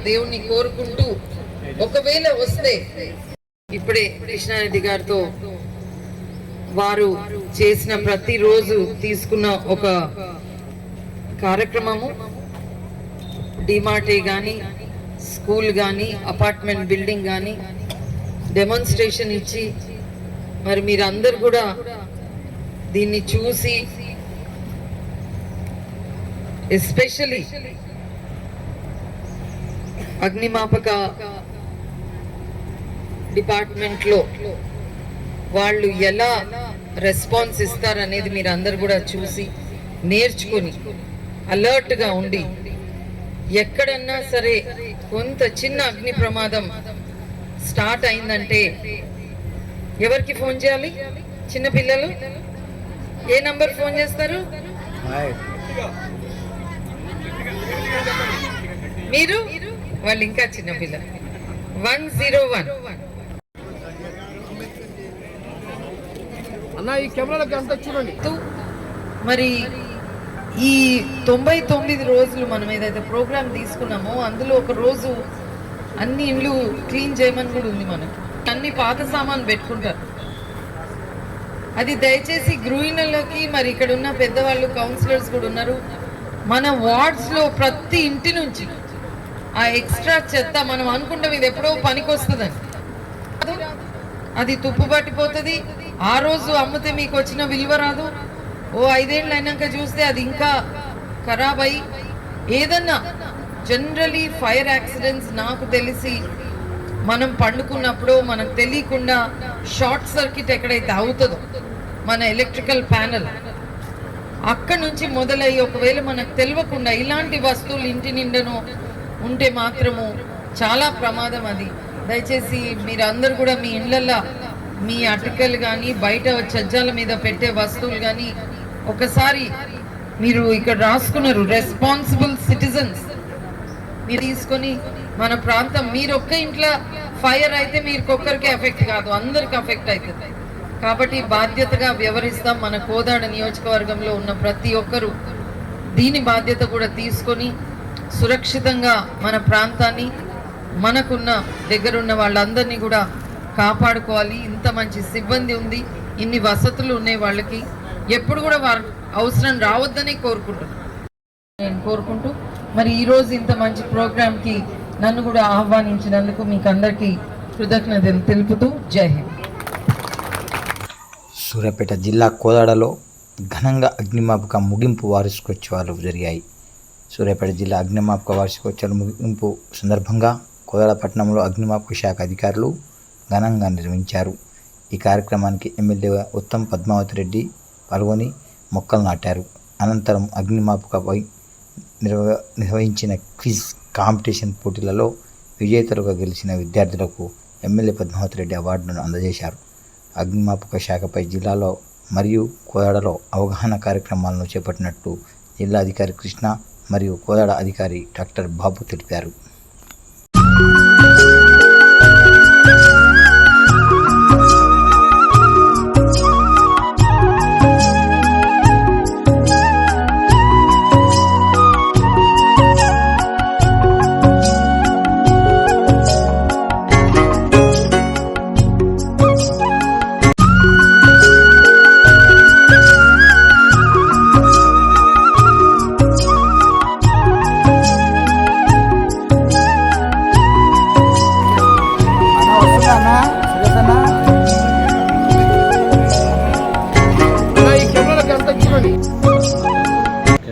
దేవుణ్ణి కోరుకుంటూ, ఒకవేళ వస్తే ఇప్పుడే కృష్ణారెడ్డి గారితో వారు చేసిన ప్రతిరోజు తీసుకున్న ఒక కార్యక్రమము, డిమార్టే కానీ, స్కూల్ కానీ, అపార్ట్మెంట్ బిల్డింగ్ కానీ డెమాన్స్ట్రేషన్ ఇచ్చి, మరి మీరందరూ కూడా దీన్ని చూసి, ఎస్పెషలీ అగ్నిమాపక డిపార్ట్మెంట్లో వాళ్ళు ఎలా రెస్పాన్స్ ఇస్తారనేది మీరు అందరు కూడా చూసి నేర్చుకుని అలర్ట్గా ఉండి, ఎక్కడన్నా సరే కొంత చిన్న అగ్ని ప్రమాదం స్టార్ట్ అయిందంటే ఎవరికి ఫోన్ చేయాలి? చిన్న పిల్లలు ఏ నంబర్ ఫోన్ చేస్తారు? మీరు వాళ్ళు ఇంకా చిన్న పిల్లలు 101. మరి ఈ 99 రోజులు మనం ఏదైతే ప్రోగ్రామ్ తీసుకున్నామో అందులో ఒక రోజు అన్ని ఇండ్లు క్లీన్ చేయమని కూడా ఉంది. మనకి అన్ని పాత సామాన్ పెట్టుకుంటారు. అది దయచేసి గృహిణులకి, మరి ఇక్కడ ఉన్న పెద్దవాళ్ళు కౌన్సిలర్స్ కూడా ఉన్నారు, మన వార్డ్స్లో ప్రతి ఇంటి నుంచి ఆ ఎక్స్ట్రా చెత్త మనం అనుకుంటాం ఇది ఎప్పుడో పనికి వస్తుందని, అది తుప్పు పట్టిపోతుంది. ఆ రోజు అమ్మితే మీకు వచ్చిన విలువ రాదు. ఓ 5 ఏళ్ళు అయినాక చూస్తే అది ఇంకా ఖరాబ్ అయ్యి ఏదన్నా, జనరలీ ఫైర్ యాక్సిడెంట్స్ నాకు తెలిసి మనం పండుకున్నప్పుడు మనకు తెలియకుండా షార్ట్ సర్క్యూట్ ఎక్కడైతే అవుతుందో మన ఎలక్ట్రికల్ ప్యానల్, అక్కడి నుంచి మొదలయ్యి ఒకవేళ మనకు తెలియకుండా ఇలాంటి వస్తువులు ఇంటి నిండను ఉంటే మాత్రము చాలా ప్రమాదం. అది దయచేసి మీరందరూ కూడా మీ ఇళ్ళల్లో మీ అటకలు కానీ, బయట చజ్జాల మీద పెట్టే వస్తువులు కానీ ఒకసారి మీరు ఇక్కడ రాసుకున్నారు, రెస్పాన్సిబుల్ సిటిజన్స్ మీరు తీసుకొని మన ప్రాంతం, మీరు ఒక్క ఇంట్లో ఫైర్ అయితే మీరు ఒక్కరికి ఎఫెక్ట్ కాదు, అందరికి ఎఫెక్ట్ అవుతుంది. కాబట్టి బాధ్యతగా వ్యవహరిస్తాం. మన కోదాడ నియోజకవర్గంలో ఉన్న ప్రతి ఒక్కరూ దీని బాధ్యత కూడా తీసుకొని సురక్షితంగా మన ప్రాంతాన్ని, మనకున్న దగ్గరున్న వాళ్ళందరినీ కూడా కాపాడుకోవాలి. ఇంత మంచి సిబ్బంది ఉంది, ఇన్ని వసతులు ఉన్నాయి, వాళ్ళకి ఎప్పుడు కూడా వారు అవసరం రావద్దని నేను కోరుకుంటూ మరి ఈరోజు ఇంత మంచి ప్రోగ్రామ్కి నన్ను కూడా ఆహ్వానించినందుకు మీకు అందరికీ కృతజ్ఞతలు తెలుపుతూ జై హింద్. సూర్యాపేట జిల్లా కోదాడలో ఘనంగా అగ్నిమాపక ముగింపు వార్షికోత్సవాలు జరిగాయి. సూర్యాపేట జిల్లా అగ్నిమాపక వార్షికోత్సవాల ముగింపు సందర్భంగా కోదాడ పట్టణంలో అగ్నిమాపక శాఖ అధికారులు ఘనంగా నిర్వహించారు. ఈ కార్యక్రమానికి ఎమ్మెల్యే ఉత్తమ్ పద్మావతి రెడ్డి పాల్గొని మొక్కలు నాటారు. అనంతరం అగ్నిమాపకపై నిర్వహించిన క్విజ్ కాంపిటీషన్ పోటీలలో విజేతలుగా గెలిచిన విద్యార్థులకు ఎమ్మెల్యే పద్మావతి రెడ్డి అవార్డును అందజేశారు. అగ్నిమాపక శాఖపై జిల్లాలో మరియు కోదాడలో అవగాహన కార్యక్రమాలను చేపట్టినట్టు జిల్లా అధికారి కృష్ణ మరియు కోదాడ అధికారి డాక్టర్ బాబు తెలిపారు.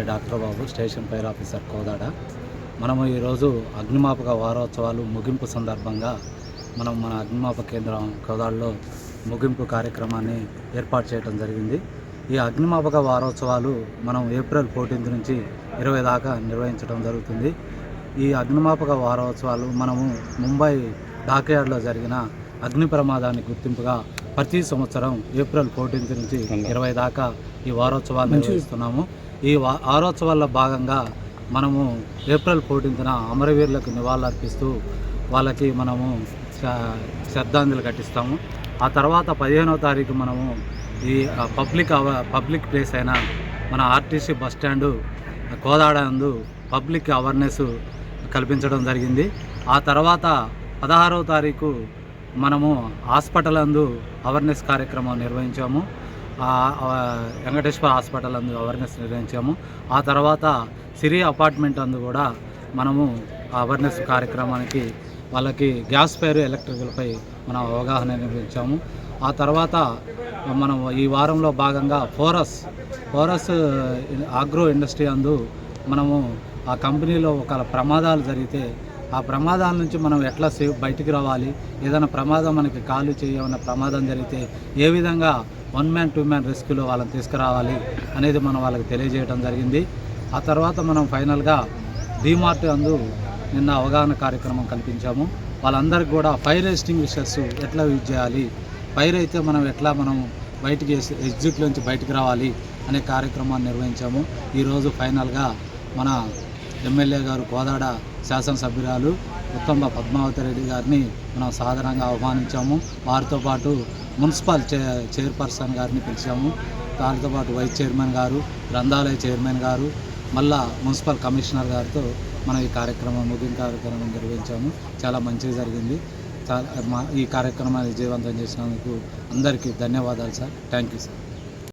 డాక్టర్ బాబు, స్టేషన్ ఫైర్ ఆఫీసర్ కోదాడ. మనము ఈరోజు అగ్నిమాపక వారోత్సవాలు ముగింపు సందర్భంగా మన అగ్నిమాపక కేంద్రం కోదాడలో ముగింపు కార్యక్రమాన్ని ఏర్పాటు చేయడం జరిగింది. ఈ అగ్నిమాపక వారోత్సవాలు మనం ఏప్రిల్ 14 నుంచి 20 దాకా నిర్వహించడం జరుగుతుంది. ఈ అగ్నిమాపక వారోత్సవాలు మనము ముంబై డాక్యార్డ్లో జరిగిన అగ్ని ప్రమాదాన్ని గుర్తింపుగా ప్రతి సంవత్సరం ఏప్రిల్ 14 నుంచి 20 దాకా ఈ వారోత్సవాలు నిర్వహిస్తున్నాము. ఈ వారోత్సవాల్లో భాగంగా మనము ఏప్రిల్ 14న అమరవీరులకు నివాళులర్పిస్తూ వాళ్ళకి మనము శ్రద్ధాంజలి ఘటిస్తాము. ఆ తర్వాత 15వ తారీఖు మనము ఈ పబ్లిక్ ప్లేస్ అయిన మన ఆర్టీసీ బస్టాండు కోదాడ నందు పబ్లిక్ అవేర్నెస్ కల్పించడం జరిగింది. ఆ తర్వాత 16వ తారీఖు మనము హాస్పిటల్ అందు అవేర్నెస్ కార్యక్రమం నిర్వహించాము. వెంకటేశ్వర హాస్పిటల్ అందు అవేర్నెస్ నిర్వహించాము. ఆ తర్వాత సిరి అపార్ట్మెంట్ అందు కూడా మనము అవేర్నెస్ కార్యక్రమానికి వాళ్ళకి గ్యాస్ ఫైర్ ఎలక్ట్రికల్పై మనం అవగాహన నిర్వహించాము. ఆ తర్వాత మనం ఈ వారంలో భాగంగా ఫోరస్ ఆగ్రో ఇండస్ట్రీ అందు మనము ఆ కంపెనీలో ఒక ప్రమాదాలు జరిగితే ఆ ప్రమాదాల నుంచి మనం ఎట్లా బయటికి రావాలి, ఏదైనా ప్రమాదం మనకి కాలు చేయమన్న ప్రమాదం జరిగితే ఏ విధంగా 1 మ్యాన్ 2 మ్యాన్ రెస్క్యూలో వాళ్ళని తీసుకురావాలి అనేది మనం వాళ్ళకి తెలియజేయడం జరిగింది. ఆ తర్వాత మనం ఫైనల్గా డీమార్ట్ అందు నిన్న అవగాహన కార్యక్రమం కల్పించాము. వాళ్ళందరికీ కూడా ఫైర్ ఎక్స్టింగ్విషర్స్ ఎట్లా యూజ్ చేయాలి, ఫైర్ అయితే మనం బయటికి ఎగ్జిట్ నుంచి బయటికి రావాలి అనే కార్యక్రమాన్ని నిర్వహించాము. ఈరోజు ఫైనల్గా మన ఎమ్మెల్యే గారు కోదాడ శాసనసభ్యురాలు ఉత్తమ పద్మావతి రెడ్డి గారిని మనం సాధారణంగా ఆహ్వానించాము. వారితో పాటు మున్సిపల్ చైర్పర్సన్ గారిని పిలిచాము. వారితో పాటు వైస్ చైర్మన్ గారు, గ్రంథాలయ చైర్మన్ గారు, మళ్ళా మున్సిపల్ కమిషనర్ గారితో మనం ఈ ముగింపు కార్యక్రమం నిర్వహించాము. చాలా మంచిగా జరిగింది. ఈ కార్యక్రమాన్ని విజయవంతం చేసినందుకు అందరికీ ధన్యవాదాలు సార్. Thank you sir.